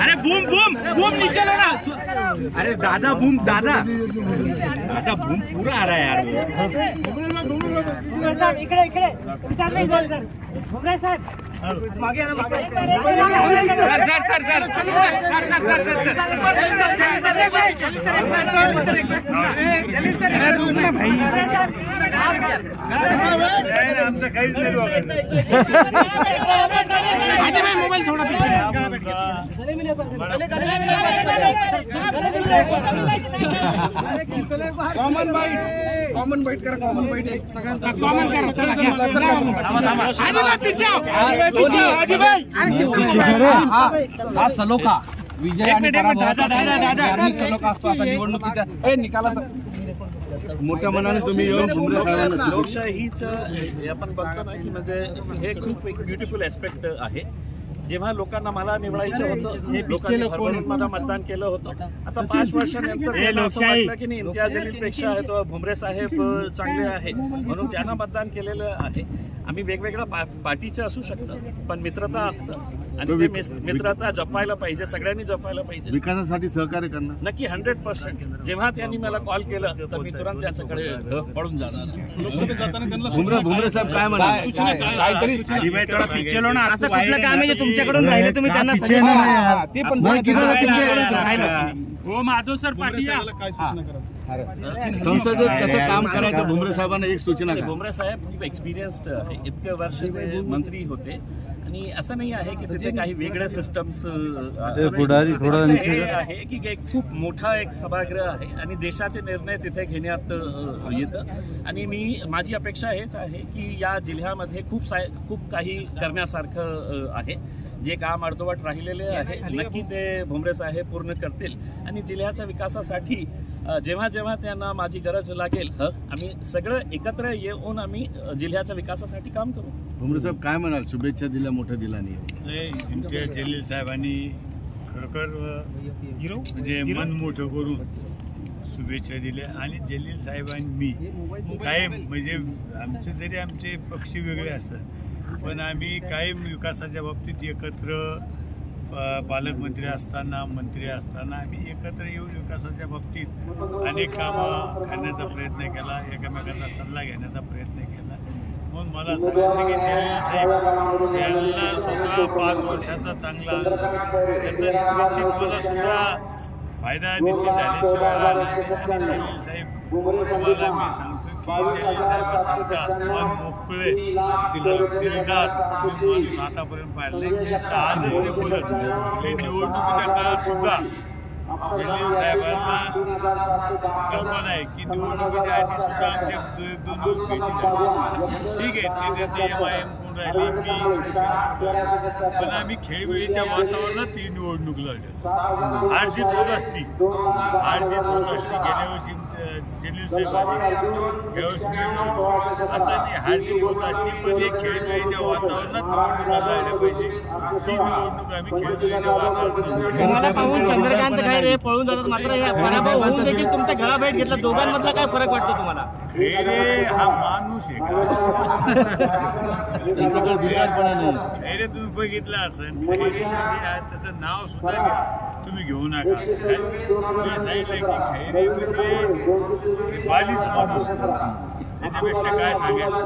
अरे boom boom boom नीचे low ना। अरे दादा बूम दादा दादा बूम पूरा आ रहा है यार। इकडे इकडे भुमरे साहेब मागे आना सर सर सर आमचं काहीच नाही मोबाईल थोडा पीछे कॉमन बाईट करा कॉमन बाईट एक सगळ्यांचा कॉमन करा चला हा सलोखा विजय आणि धार्मिक सलोखा असतो असा निवडणुकीच्या निकालाचा मोठ्या मनाने तुम्ही येऊन लोकशाहीच आपण बघतो ना की म्हणजे हे खूप एक ब्युटिफुल ऍस्पेक्ट आहे। जेव्हा लोकांना मला निवडायचं होतं लोकांनी भरभरून मला मतदान केलं होतं। आता 5 वर्षानंतर असं वाटलं की नाही इम्तियाज जलीलपेक्षा तो भुमरे साहेब चांगले आहे म्हणून त्यांना मतदान केलेलं आहे। आम्ही वेगवेगळ्या पार्टीचे असू शकतं पण मित्रता असतं आणि ते मित्रता जपायला पाहिजे, सगळ्यांनी जपायला पाहिजे। विकासासाठी सहकार्य करणार नक्की 100%। जेव्हा त्यांनी मला कॉल केला तर मी तुरंत त्यांच्याकडे पळून जाणार। लोकसभेत जाताना त्यांना भुमरे साहेब काय म्हणाले काहीतरी थोडा पिछे लो ना। असं कुठलं काम आहे जे तुमच्याकडून राहिलं तुम्ही त्यांना ते पण हो माधव सर पाटील संसदेत कसं काम करायचं भुमरे साहेबांना एक सूचना करा। भुमरे साहेब खूप एक्सपिरियन्स्ड आहे, इतके वर्ष ते मंत्री होते आणि असं नाही आहे की तिथे काही वेगळे सिस्टम्स आहे की एक खूप मोठा एक सभागृह आहे आणि देशाचे निर्णय तिथे घेण्यात येतं आणि माझी अपेक्षा हेच आहे की या जिल्ह्यामध्ये खूप काही करण्यासारखं आहे। जे काम अर्धवट राहिलेले आहे नक्की ते भुमरे साहेब पूर्ण करतील आणि जिल्ह्याच्या विकासासाठी जेव्हा जेव्हा त्यांना माझी गरज लागेल आम्ही सगळं एकत्र येऊन आम्ही जिल्ह्याच्या विकासासाठी काम करू। भुमरे साहेब काय म्हणाल? शुभेच्छा दिल्या मोठ्या दिलाने इम्तियाज जलील साहेबांनी खरोखर म्हणजे मन मोठं करून शुभेच्छा दिल्या आणि जलील साहेबांनी मी कायम म्हणजे आमचे पक्ष वेगळे असतात पण आम्ही कायम विकासाच्या बाबतीत एकत्र पालकमंत्री असताना मंत्री असताना आम्ही एकत्र येऊन विकासाच्या बाबतीत अनेक कामं करण्याचा प्रयत्न केला, एकमेकांचा सल्ला घेण्याचा प्रयत्न केला। म्हणून मला सांगितलं की जलील साहेब यांना सुद्धा 5 वर्षाचा चांगला त्याचा निश्चित मला सुद्धा फायदा निश्चित झाल्याशिवाय राहणार नाही आणि जलील साहेब तुम्हाला मी सांगतो की जलील साहेबांसारखा मन मोकळे दिलदार माणूस आतापर्यंत पाहिलं नाही। आजच ते बोलत निवडणुकीच्या काळात सुद्धा जलील साहेबांना कल्पना आहे की निवडणुकीच्या आधी सुद्धा आमच्या 1-2 भेटी झाल्या। ठीक आहे ते त्यांचे MIM कोण राहिली मी शिवसेना पण आम्ही खेळीमेळीच्या वातावरणात ही निवडणूक लढली। हारजीत होत असती गेल्या वर्षी जलील साहेबांनी यावेळेस असं नाही हारजीत होत असती पण एक खेळीमेळीच्या वातावरणात निवडणुका लढल्या पाहिजे। ती निवडणूक आम्ही खेळीमेळीच्या वातावरणात चंद्रकांत खैरे पळून जातात मात्र पराभव होऊन देखील तुमच्या घराबाहेर घेतला दोघांमधला काय फरक वाटतो तुम्हाला? खैरे हा माणूस आहे का? खैरे तुम्ही बघितलं असेल खैरे म्हणजे त्याचं नाव सुद्धा तुम्ही घेऊ नका। तुम्ही सांगितलं की खैरे म्हणजे बालीच माणूस त्याच्यापेक्षा काय सांगायचं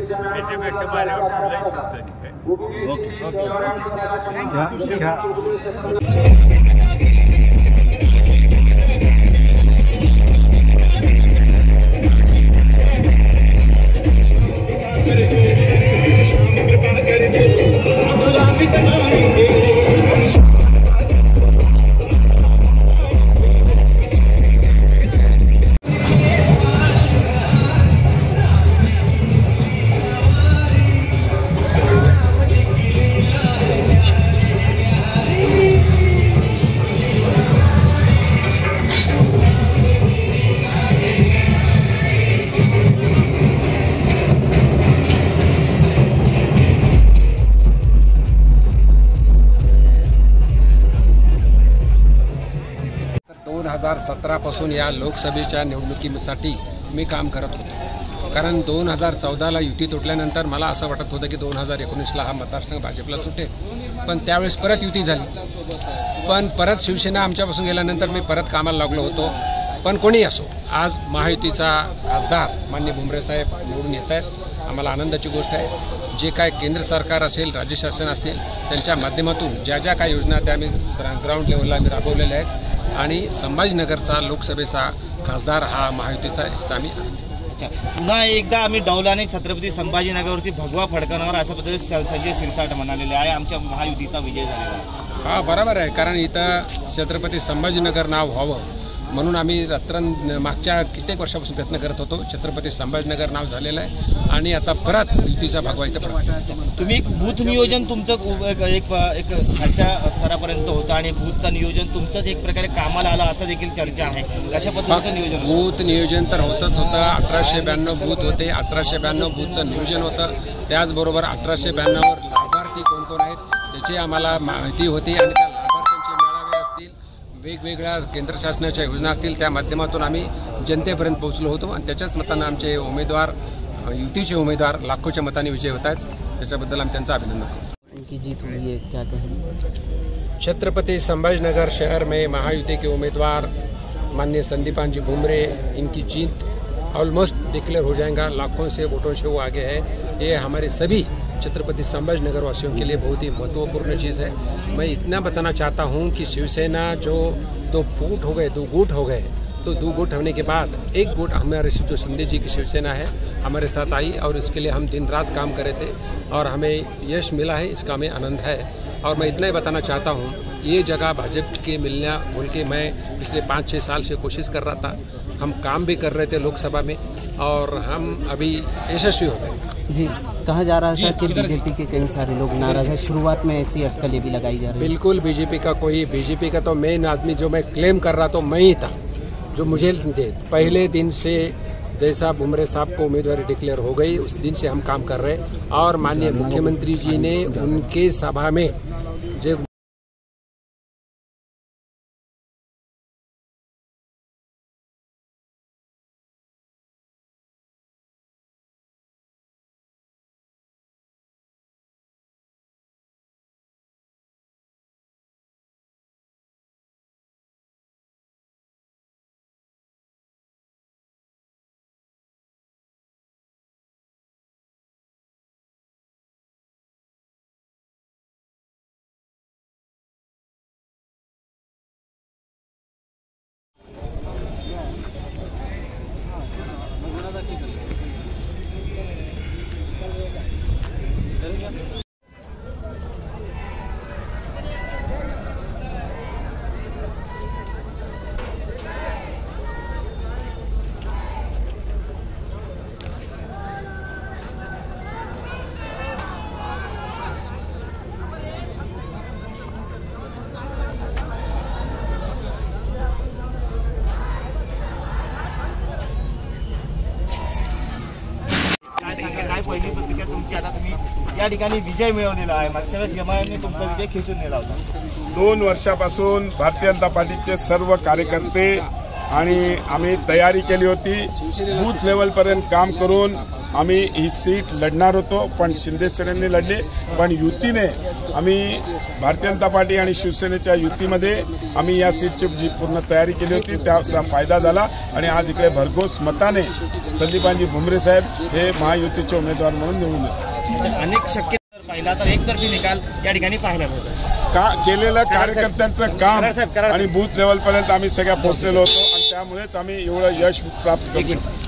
त्याच्यापेक्षा माझ्यावर कुठलाही शब्द पासून या लोकसभेच्या निवडणुकीसाठी मी काम करत होतो कारण 2014ला युती तुटल्यानंतर मला असं वाटत होतं की 2019ला हा मतदारसंघ भाजपला सुटेल, पण त्यावेळेस परत युती झाली. पण परत शिवसेना आमच्यापासून गेल्यानंतर मी परत कामाला लागलो होतो. पण कोणी असो, आज महायुतीचा खासदार माननीय भुमरे साहेब निवडून येत आहेत. आम्हाला आनंदाची गोष्ट आहे. जे काय केंद्र सरकार असेल, राज्य शासन असेल, त्यांच्या माध्यमातून ज्या ज्या काय योजना त्या आम्ही ग्राउंड लेवलला आम्ही राबवलेल्या आहेत आणि संभाजीनगरचा लोकसभेचा खासदार हा महायुतीचा आहे. आम्ही पुन्हा एकदा आम्ही डौलाने छत्रपती संभाजीनगरवरती भगवा फडकवणार असं पद्धतीने संजय शिरसाट म्हणालेले आहे. आमच्या महायुतीचा विजय झालेला आहे. हा बरोबर आहे, कारण इथं छत्रपती संभाजीनगर नाव व्हावं म्हणून आम्ही मागच्या कित्येक वर्षापासून प्रयत्न करत होतो. छत्रपती संभाजीनगर नाव झालेलं आहे आणि आता परत युतीचा भगवा इथं पडतो. तुम्ही बूथ नियोजन तुमचं एक खालच्या स्तरापर्यंत होतं आणि बूथचं नियोजन तुमचंच एक प्रकारे कामाला आलं असं देखील चर्चा आहे. कशा पद्धतीचं नियोजन? बूथ नियोजन तर होतच होतं. 1892 बूथ होते. 1892 बूथचं नियोजन होतं. त्याचबरोबर 1892वर लाभार्थी कोण कोण आहेत त्याची आम्हाला माहिती होती आणि त्या लाभार्थ्यांचे मेळावे असतील, वेगवेगळ्या केंद्र शासनाच्या योजना असतील, त्या माध्यमातून आम्ही जनतेपर्यंत पोहोचलो होतो आणि त्याच्याच मतानं आमचे उमेदवार, युतीचे उमेदवार लाखोच्या मताने विजय होत आहेत. त्याच्याबद्दल आम्ही त्यांचं अभिनंदन करतो. उनकी जीत हुई है, क्या कहें? छत्रपति संभाजीनगर शहर में महायुति के उम्मीदवार माननीय संदीपान जी भुमरे, इनकी जीत ऑलमोस्ट डिक्लेयर हो जाएगा. लाखों से वोटों से वो आगे है. ये हमारे सभी छत्रपति संभाजीनगर वासियों के लिए बहुत ही महत्वपूर्ण चीज़ है. मैं इतना बताना चाहता हूँ कि शिवसेना जो 2 फूट हो गए, 2 गुट हो गए, तो 2 गुट होने के बाद 1 गुट हमारे जो संजय जी की शिवसेना है हमारे साथ आई और इसके लिए हम दिन रात काम कर रहे थे और हमें यश मिला है. इसका हमें आनंद है. और मैं इतना ही बताना चाहता हूँ, ये जगह भाजपा के मिलना बोल के मैं पिछले 5-6 साल से कोशिश कर रहा था. हम काम भी कर रहे थे लोकसभा में और हम अभी यशस्वी हो गए. जी, कहा जा रहा था कि बीजेपी के कई सारे लोग नाराज हैं. शुरुआत में ऐसी अटकलें भी लगाई जा रही है. बिल्कुल बीजेपी का तो मेन आदमी जो मैं क्लेम कर रहा था मैं ही था. जो मुझे पहले दिन से जैसा भुमरे साहब को उम्मीदवारी डिक्लेयर हो गई उस दिन से हम काम कर रहे हैं और माननीय मुख्यमंत्री जी ने उनके सभा में जो काय पहिली प्रतिक्रिया तुमची? आता तुम्ही या ठिकाणी विजय मिळवलेला आहे. मागच्या वेळेस एमआयएमने तुमचा विजय खेचून नेला होता. 2 वर्षापासून भारतीय जनता पार्टीचे सर्व कार्यकर्ते आणि आम्ही तयारी केली होती. बूथ लेवलपर्यंत काम करून आम्ही ही सीट लढणार होतो, पण शिंदे सेनेने लढली. पण युतीने आम्ही भारतीय जनता पार्टी आणि शिवसेनेच्या युतीमध्ये आम्ही या सीटची जी पूर्ण तयारी केली होती त्याचा फायदा झाला आणि आज इकडे भरघोस मताने संदीपानजी भुमरे साहेब हे महायुतीचे उमेदवार म्हणून निवडून येतात. अनेक शक्यता पाहिला तर एकतर्फी निकाल या ठिकाणी पाहायला मिळतो. का केलेलं कार्यकर्त्यांचं काम आणि बूथ लेवलपर्यंत आम्ही सगळ्या पोहोचलेलो होतो आणि त्यामुळेच आम्ही एवढं यश प्राप्त करू शकतो.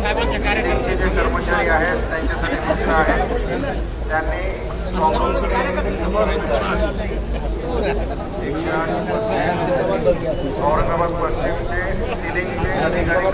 साहेबांच्या कार्यकर्ते जे कर्मचारी आहेत त्यांच्यासाठी सूचना आहेत. त्यांनी औरंगाबाद पश्चिमचे सिलिंगचे अधिकारी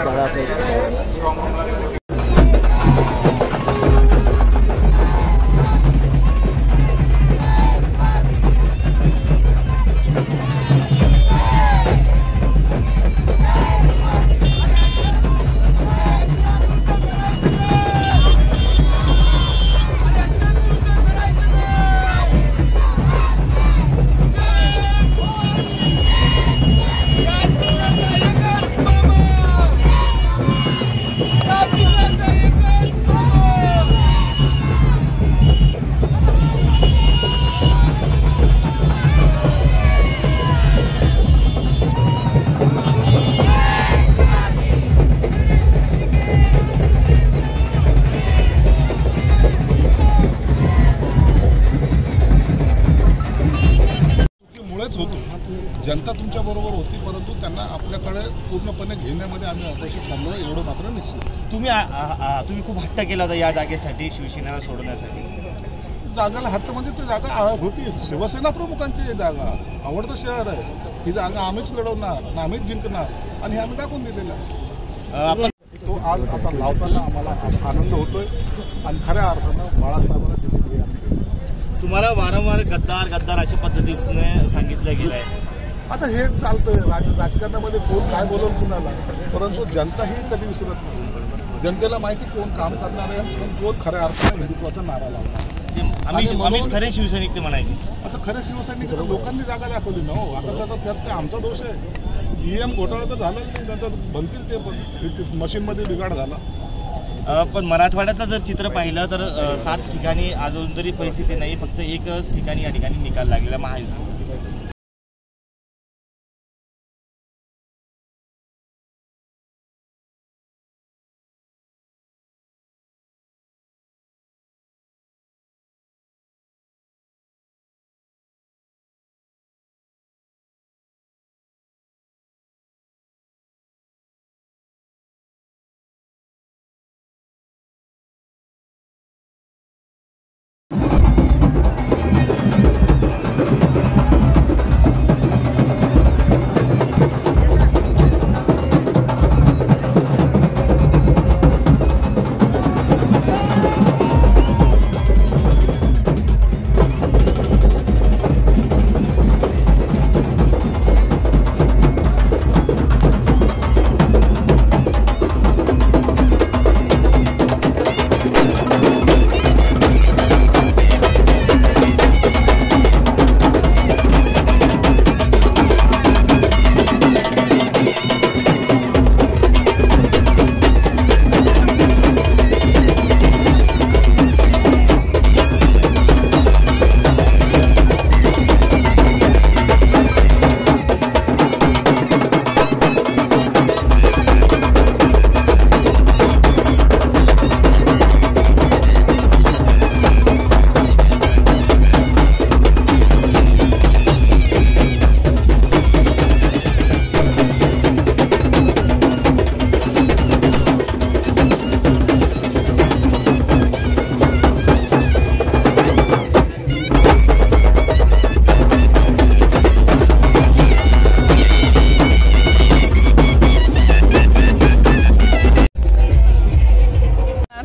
जनता तुमच्या बरोबर होती, परंतु त्यांना आपल्याकडे पूर्णपणे घेण्यामध्ये आम्ही अपयशी ठरलो एवढं मात्र निश्चित. तुम्ही खूप हट्ट केला होता या जागेसाठी, शिवसेनेला सोडण्यासाठी. जागाला हट्ट म्हणजे ती जागा होती शिवसेना प्रमुखांची जागा, आवडतं शहर आहे, ही जागा आम्हीच लढवणार आणि आम्हीच जिंकणार आणि हे आम्ही दाखवून दिलेलं आहे. तो आज आता लावताना आम्हाला आनंद होतोय आणि खऱ्या अर्थानं बाळासाहेबांना दिलेली आहे. तुम्हाला वारंवार गद्दार गद्दार अशा पद्धतीने सांगितलं गेलं आहे. आता हे चालतं राजकारणामध्ये कोण काय बोलवून कुणाला, परंतु जनता ही कधी विसरत नसते. जनतेला माहिती कोण काम करणार आहे पण कोण खऱ्या अर्थाने हिंदुत्वाचा नारा लावणार. आम्ही खरे शिवसैनिक ते म्हणायचे. आता खरे शिवसैनिक लोकांनी जागा दाखवली ना हो. आता त्यात काय आमचा दोष आहे? EM घोटाळा तर झालाच नाही, नंतर बनतील ते पण मशीनमध्ये बिघाड झाला. पण मराठवाड्यातलं जर चित्र पाहिलं तर 7 ठिकाणी अजून तरी परिस्थिती नाही, फक्त एकच ठिकाणी या ठिकाणी निकाल लागलेला महायुतीचा.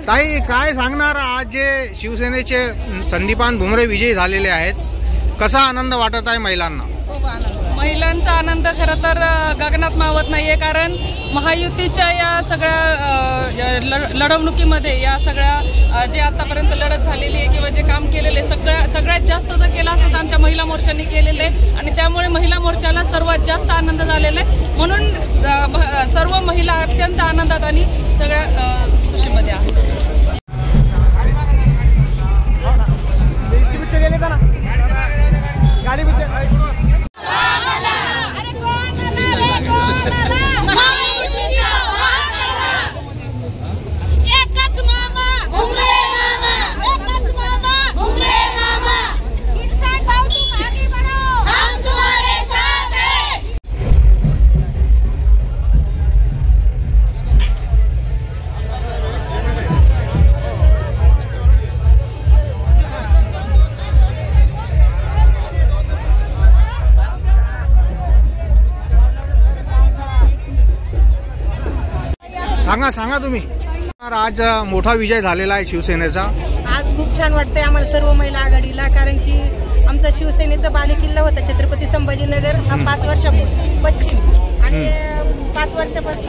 ताई काय सांगणार, आज जे शिवसेनेचे संदीपान भुमरे विजयी झालेले आहेत, कसा आनंद वाटत आहे महिलांना? खूप आनंद. महिलांचा आनंद खरं तर गगनात मावत नाहीये, कारण महायुतीच्या या सगळ्या लढवणुकीमध्ये या सगळ्या जे आतापर्यंत लढत झालेली आहे किंवा जे काम केलेले सगळ्यात जास्त जर केलं असेल तर आमच्या महिला मोर्चाने केलेलं आहे आणि त्यामुळे महिला मोर्चाला सर्वात जास्त आनंद झालेला आहे. म्हणून सर्व महिला अत्यंत आनंदात आणि सगळ्या खुशीमध्ये आहेत. सांगा तुम्ही. आज मोठा विजय झालेला आहे शिवसेनेचा. आज खूप छान वाटतंय आम्हाला सर्व महिला आघाडीला, कारण की आमचा शिवसेनेचा बालेकिल्ला होता छत्रपती संभाजीनगर हा 5 वर्षापूर्वी पश्चिम आणि 5 वर्षापासून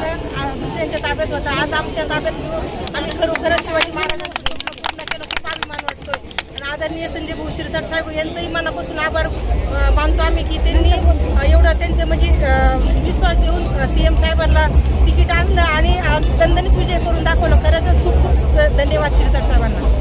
दुसऱ्यांच्या ताब्यात होता. आज आमच्या ताब्यात आम्ही खरोखरच शिवाजी महाराजांचं स्वप्न पूर्ण केलं, खूप अभिमान वाटतोय. आणि आदरणीय संजय भाऊ शिरसाट साहेब यांचंही मनापासून आभार मानतो आम्ही की त्यांनी एवढं त्यांचं म्हणजे विश्वास देऊन CM साहेबांना तिकीट आणलं आणि आज दणदणीत विजय करून दाखवलं. खरंच खूप खूप धन्यवाद शिरसाट साहेबांना.